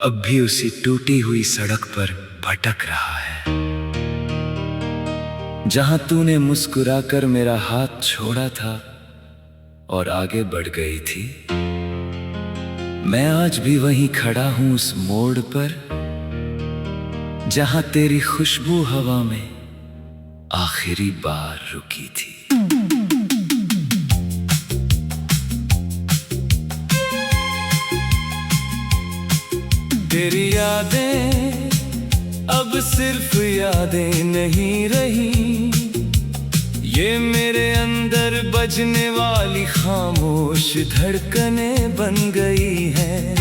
अब भी उसी टूटी हुई सड़क पर भटक रहा है, जहां तूने मुस्कुराकर मेरा हाथ छोड़ा था और आगे बढ़ गई थी। मैं आज भी वहीं खड़ा हूं उस मोड़ पर, जहां तेरी खुशबू हवा में आखिरी बार रुकी थी। तेरी यादें अब सिर्फ यादें नहीं रही, ये मेरे अंदर बजने वाली खामोश धड़कनें बन गई हैं।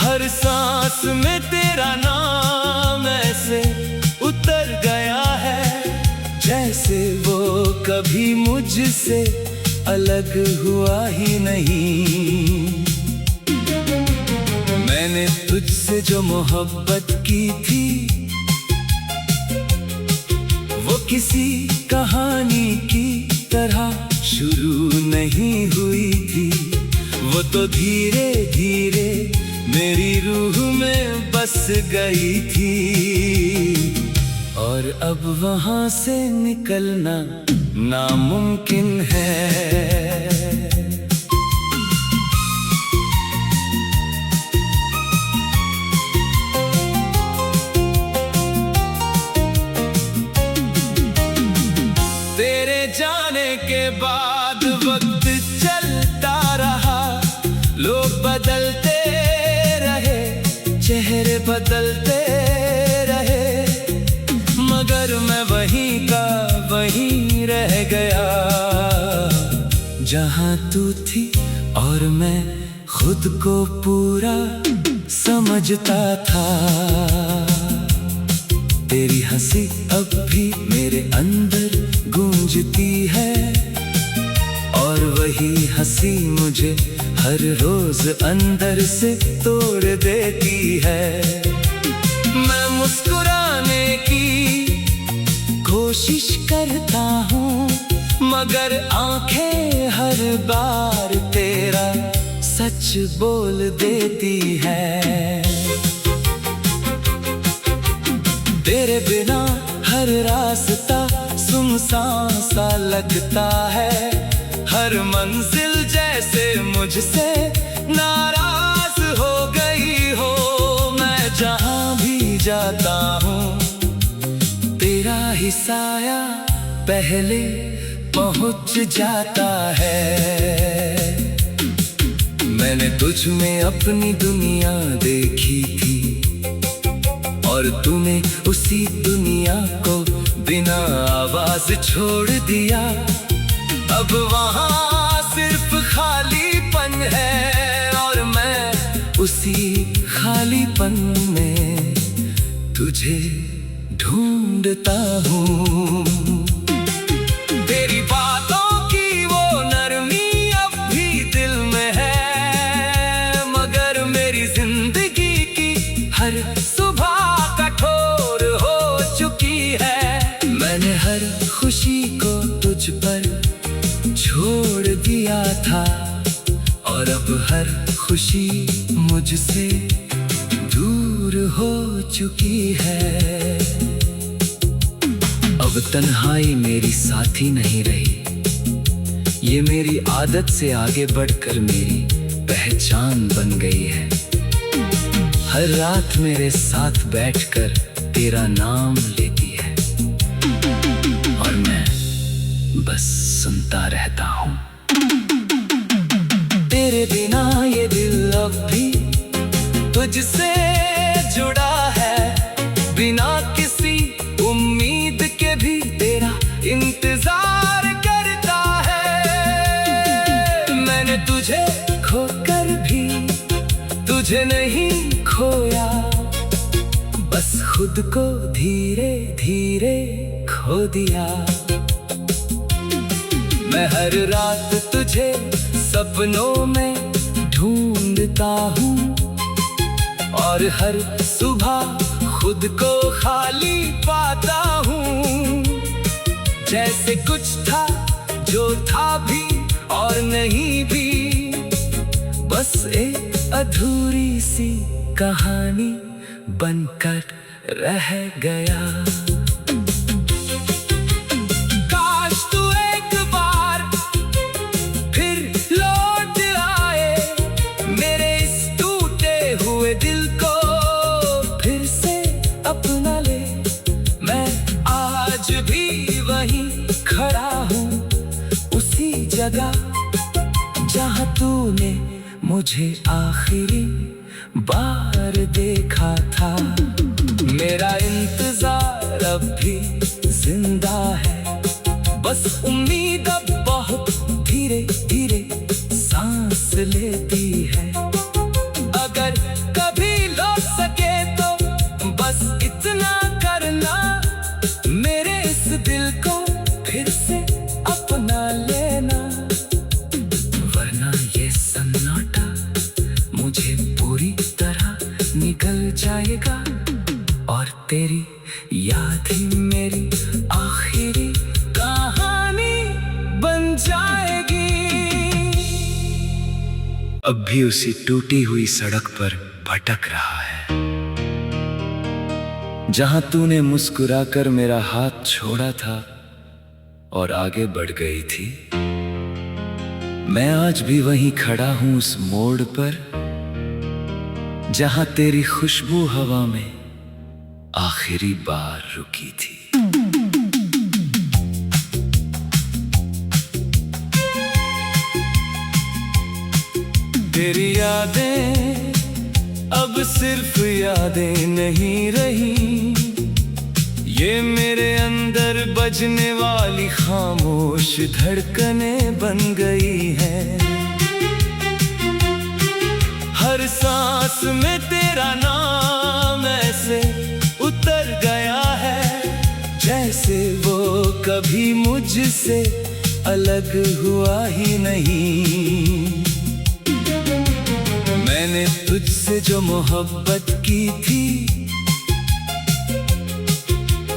हर सांस में तेरा नाम ऐसे उतर गया है, जैसे वो कभी मुझसे अलग हुआ ही नहीं। मैंने तुझसे जो मोहब्बत की थी, वो किसी कहानी की तरह शुरू नहीं हुई थी। वो तो धीरे धीरे मेरी रूह में बस गई थी, और अब वहां से निकलना नामुमकिन है। जाने के बाद वक्त चलता रहा, लोग बदलते रहे, चेहरे बदलते रहे, मगर मैं वहीं का वहीं रह गया, जहां तू थी और मैं खुद को पूरा समझता था। तेरी हंसी अब भी मेरे अंदर गूंजती है, और वही हंसी मुझे हर रोज अंदर से तोड़ देती है। मैं मुस्कुराने की कोशिश करता हूँ, मगर आंखें हर बार तेरा सच बोल देती है। तेरे बिना हर रास्ता सुनसान सा लगता है, हर मंजिल जैसे मुझसे नाराज हो गई हो। मैं जहां भी जाता हूँ तेरा ही साया पहले पहुंच जाता है। मैंने तुझ में अपनी दुनिया देखी थी, और तूने उसी दुनिया को बिना आवाज छोड़ दिया। अब वहां सिर्फ खालीपन है, और मैं उसी खालीपन में तुझे ढूंढता हूँ। तेरी बातों की वो नरमी अब भी दिल में है, मगर मेरी जिंदगी की हर सुबह कठोर हो चुकी है। मैंने हर खुशी को तुझ पर छोड़ दिया था, और अब हर खुशी मुझसे दूर हो चुकी है। अब तन्हाई मेरी साथी नहीं रही, ये मेरी आदत से आगे बढ़कर मेरी पहचान बन गई है। हर रात मेरे साथ बैठकर तेरा नाम लेती है, और मैं बस सुनता रहता हूँ। तेरे बिना ये दिल अब भी तुझसे जुड़ा है, बिना किसी उम्मीद के भी तेरा इंतजार करता है। मैंने तुझे खोकर भी तुझे नहीं खोया, बस खुद को धीरे धीरे खो दिया। मैं हर रात तुझे सपनों में ढूंढता हूँ, और हर सुबह खुद को खाली पाता हूँ। जैसे कुछ था जो था भी और नहीं भी, बस एक अधूरी सी कहानी बनकर रह गया। काश तू एक बार फिर लौट आए, मेरे इस टूटे हुए दिल को फिर से अपना ले। मैं आज भी वहीं खड़ा हूँ, उसी जगह जहाँ तूने मुझे आखिरी बार देखा था। मेरा इंतजार अब भी जिंदा है, बस उम्मीद अब बहुत धीरे धीरे सांस लेती है। अगर कभी लौट सके तो बस इतना करना, मेरे इस दिल को फिर से अपना लेना। वरना ये सन्नाटा मुझे पूरी तरह निगल जाएगा, और तेरी याद ही मेरी आखिरी कहानी बन जाएगी। अब भी उसी टूटी हुई सड़क पर भटक रहा है, जहां तूने मुस्कुराकर मेरा हाथ छोड़ा था और आगे बढ़ गई थी। मैं आज भी वहीं खड़ा हूं उस मोड़ पर, जहां तेरी खुशबू हवा में आखिरी बार रुकी थी। तेरी यादें अब सिर्फ यादें नहीं रही, ये मेरे अंदर बजने वाली खामोश धड़कनें बन गई हैं। हर सांस में तेरा नाम ऐसे उतर गया है, जैसे वो कभी मुझसे अलग हुआ ही नहीं। मैंने तुझसे जो मोहब्बत की थी,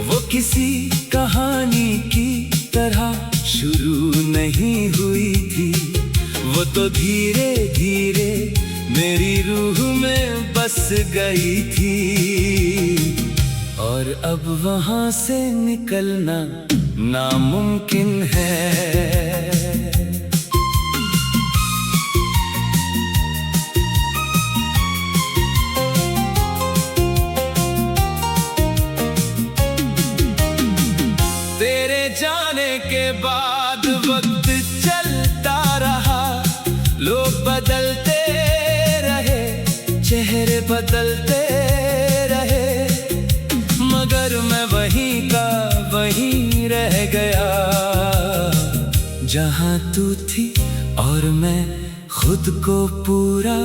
वो किसी कहानी की तरह शुरू नहीं हुई थी। वो तो धीरे धीरे मेरी रूह में बस गई थी, और अब वहां से निकलना नामुमकिन है। तेरे जाने के बाद वक्त चलता रहा, लोग बदलते रहे, चेहरे बदलते रहे, मगर मैं वहीं का वहीं रह गया, जहां तू थी और मैं खुद को पूरा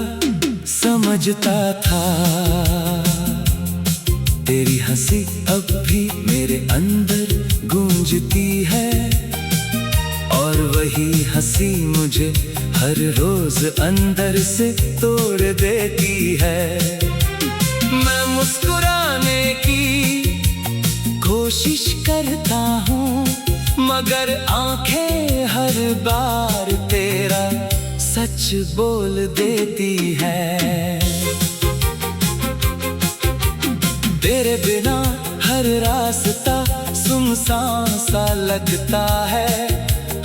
समझता था। तेरी हंसी अब भी मेरे अंदर गूंजती है, और वही हंसी मुझे हर रोज अंदर से तोड़ देती है। मैं मुस्कुराने की कोशिश करता हूँ, मगर आंखें हर बार तेरा सच बोल देती है। तेरे बिना हर रास्ता सुनसान सा लगता है,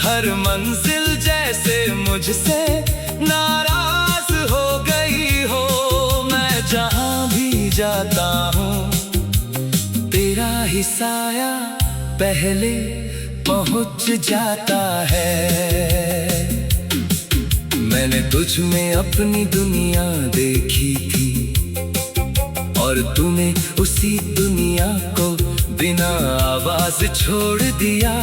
हर मंजिल जैसे मुझसे नाराज हो गई हो। मैं जहां भी जाता हूँ तेरा ही साया पहले पहुंच जाता है। मैंने तुझ में अपनी दुनिया देखी थी, और तूने उसी दुनिया को बिना आवाज छोड़ दिया।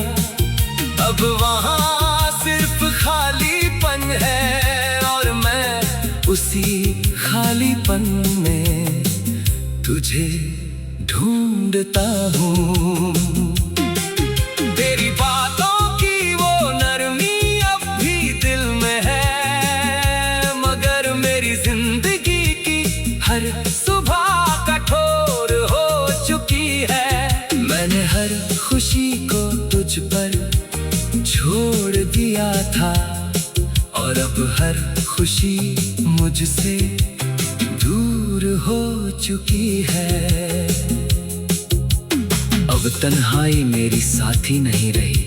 अब वहाँ सिर्फ खालीपन है, और मैं उसी खालीपन में तुझे ढूंढता हूँ। तेरी बातों की वो नरमी अब भी दिल में है, मगर मेरी जिंदगी की हर सुबह कठोर हो चुकी है। मैंने हर खुशी को तुझ पर छोड़ दिया था, और अब हर खुशी मुझ मुझसे दूर हो चुकी है। अब तन्हाई मेरी साथी नहीं रही,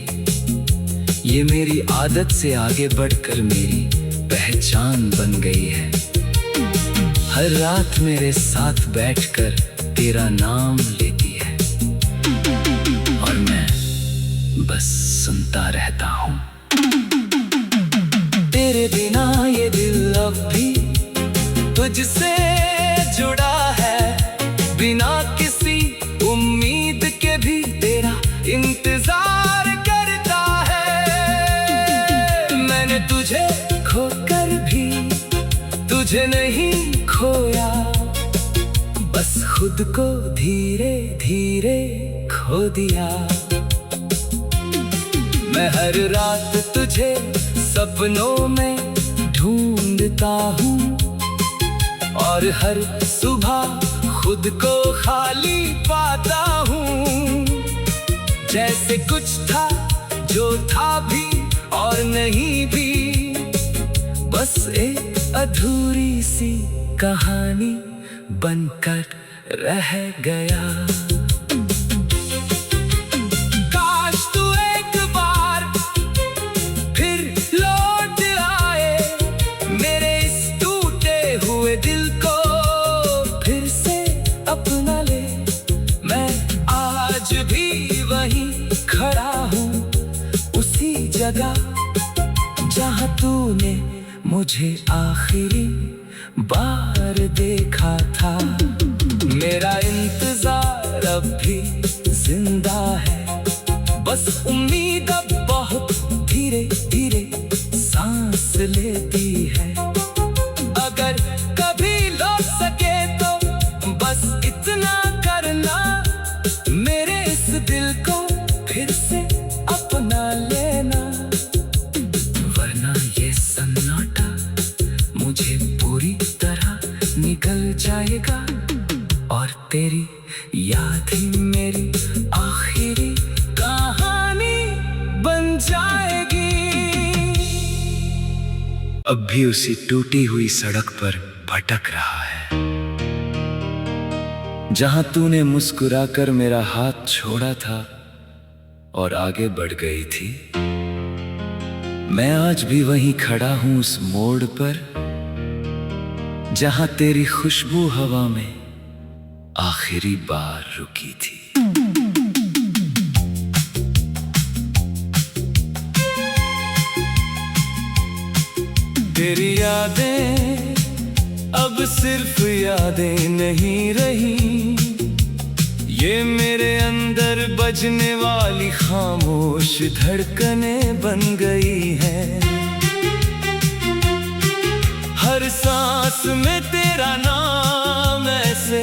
ये मेरी आदत से आगे बढ़कर मेरी पहचान बन गई है। हर रात मेरे साथ बैठकर तेरा नाम लेती है और मैं बस सुनता रहता हूँ। तेरे बिना ये दिल अब भी तुझसे जुड़ा है, बिना किसी उम्मीद के भी तेरा इंतजार करता है। मैंने तुझे खोकर भी तुझे नहीं खोया, बस खुद को धीरे धीरे खो दिया। मैं हर रात तुझे सपनों में ढूंढता हूँ और हर सुबह खुद को खाली पाता हूँ। जैसे कुछ था जो था भी और नहीं भी, बस एक अधूरी सी कहानी बनकर रह गया। काश तू एक बार फिर लौट आए, मेरे इस टूटे हुए दिल को फिर से अपना ले। मैं आज भी वहीं खड़ा हूँ, उसी जगह जहाँ तूने मुझे आखिरी बार देखा था। मेरा इंतजार अब भी जिंदा है, बस उम्मीद अब बहुत धीरे धीरे सांस लेती है। अगर कभी लौट सके तो बस इतना करना, मेरे इस दिल को फिर से अपना लेना। वरना ये सन्नाटा मुझे पूरी तरह निगल जाएगा और तेरी याद ही मेरी आखिरी कहानी बन जाएगी। अब भी उसी टूटी हुई सड़क पर भटक रहा है, जहां तूने मुस्कुराकर मेरा हाथ छोड़ा था और आगे बढ़ गई थी। मैं आज भी वहीं खड़ा हूं उस मोड़ पर, जहां तेरी खुशबू हवा में आखिरी बार रुकी थी। तेरी यादें अब सिर्फ यादें नहीं रही, ये मेरे अंदर बजने वाली खामोश धड़कनें बन गई हैं। हर सांस में तेरा नाम ऐसे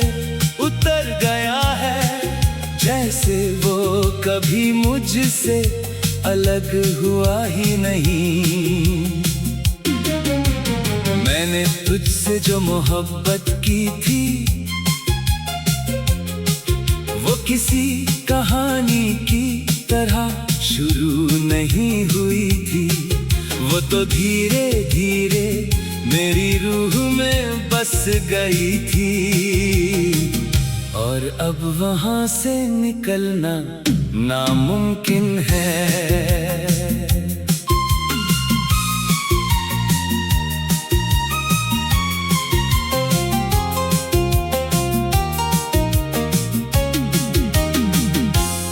उतर गया है, जैसे वो कभी मुझसे अलग हुआ ही नहीं। मैंने तुझसे जो मोहब्बत की थी, वो किसी कहानी की तरह शुरू नहीं हुई थी। वो तो धीरे धीरे मेरी रूह में बस गई थी और अब वहां से निकलना नामुमकिन है।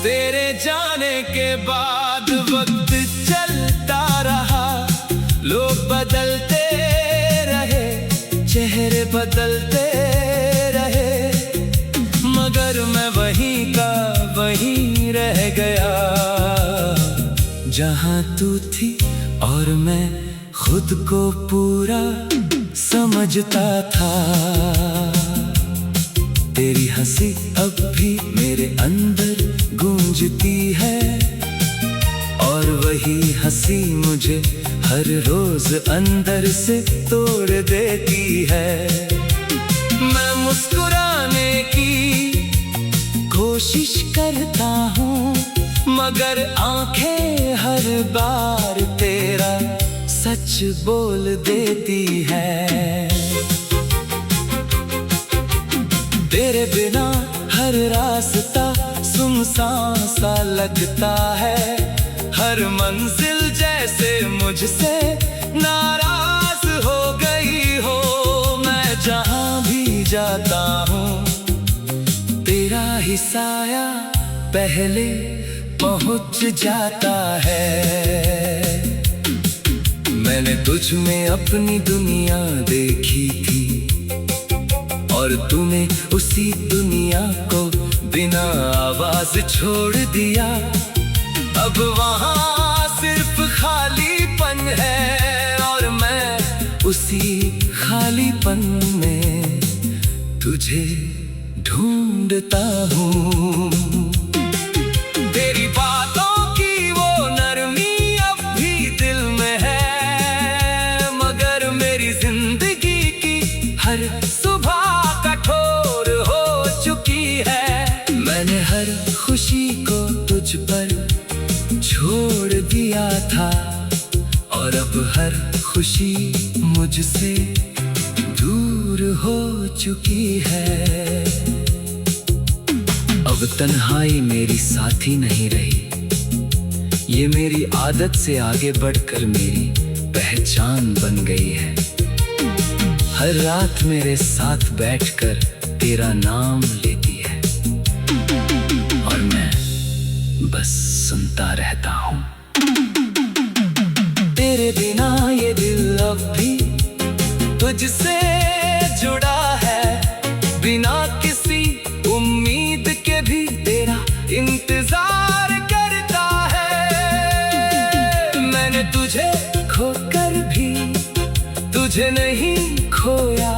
तेरे जाने के बाद वक्त चलता रहा, लोग बदलते रहे, चेहरे बदलते रहे, मगर मैं वहीं का वहीं रह गया जहां तू थी और मैं खुद को पूरा समझता था। तेरी हंसी अब भी मेरे अंदर गूंजती है और वही हंसी मुझे हर रोज अंदर से तोड़ देती है। मैं मुस्कुराने की कोशिश करता हूँ, मगर आंखें हर बार तेरा सच बोल देती है। तेरे बिना हर रास्ता सुनसान सा लगता है, हर मंजिल जैसे मुझसे नाराज हो गई हो। मैं जहां भी जाता हूँ तेरा ही साया पहले पहुंच जाता है। मैंने तुझ में अपनी दुनिया देखी थी और तूने उसी दुनिया को बिना आवाज छोड़ दिया। अब वहाँ सिर्फ खालीपन है और मैं उसी खालीपन में तुझे ढूंढता हूँ। तेरी बातों की वो नरमी अब भी दिल में है, मगर मेरी जिंदगी की हर सुबह कठोर हो चुकी है। मैंने हर खुशी को तुझ पर छोड़ दिया था और अब हर खुशी मुझसे दूर हो चुकी है। अब तन्हाई मेरी साथी नहीं रही, ये मेरी आदत से आगे बढ़कर मेरी पहचान बन गई है। हर रात मेरे साथ बैठकर तेरा नाम लेती है और मैं बस सुनता रहता हूँ। तेरे बिना ये दिल अब भी तुझसे जुड़ा है, बिना किसी उम्मीद के भी तेरा इंतजार करता है। मैंने तुझे खोकर भी तुझे नहीं खोया,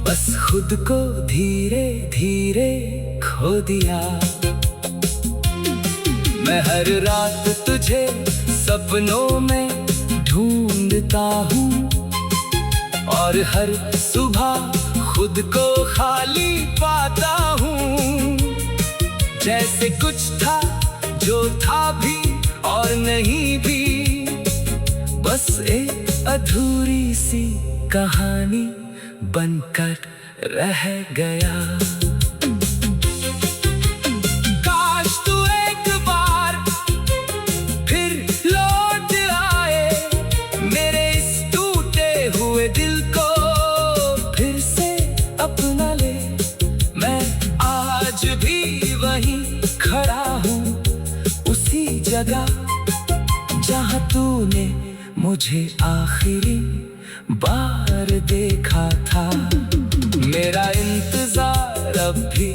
बस खुद को धीरे धीरे खो दिया। मैं हर रात तुझे सपनों में ढूंढता हूँ और हर सुबह खुद को खाली पाता हूँ। जैसे कुछ था जो था भी और नहीं भी, बस एक अधूरी सी कहानी बनकर रह गया। काश तू एक बार फिर लौट आए, मेरे इस टूटे हुए दिल को फिर से अपना ले। मैं आज भी वहीं खड़ा हूँ, उसी जगह जहाँ तूने मुझे आखिरी बार देखा था। मेरा इंतजार अब भी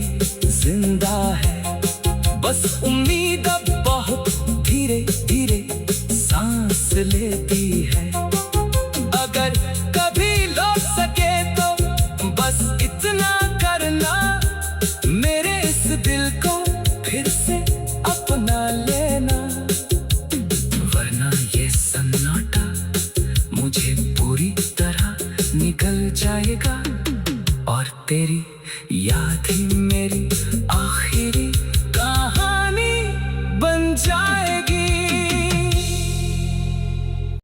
जिंदा है, बस उम्मीद अब बहुत धीरे धीरे सांस लेती है। अगर कभी लौट सके तो बस इतना करना, मेरे इस दिल को फिर से अपना लेना। वरना ये सन्नाटा मुझे पूरी तरह निगल जाएगा और तेरी याद ही मेरी आखिरी कहानी बन जाएगी।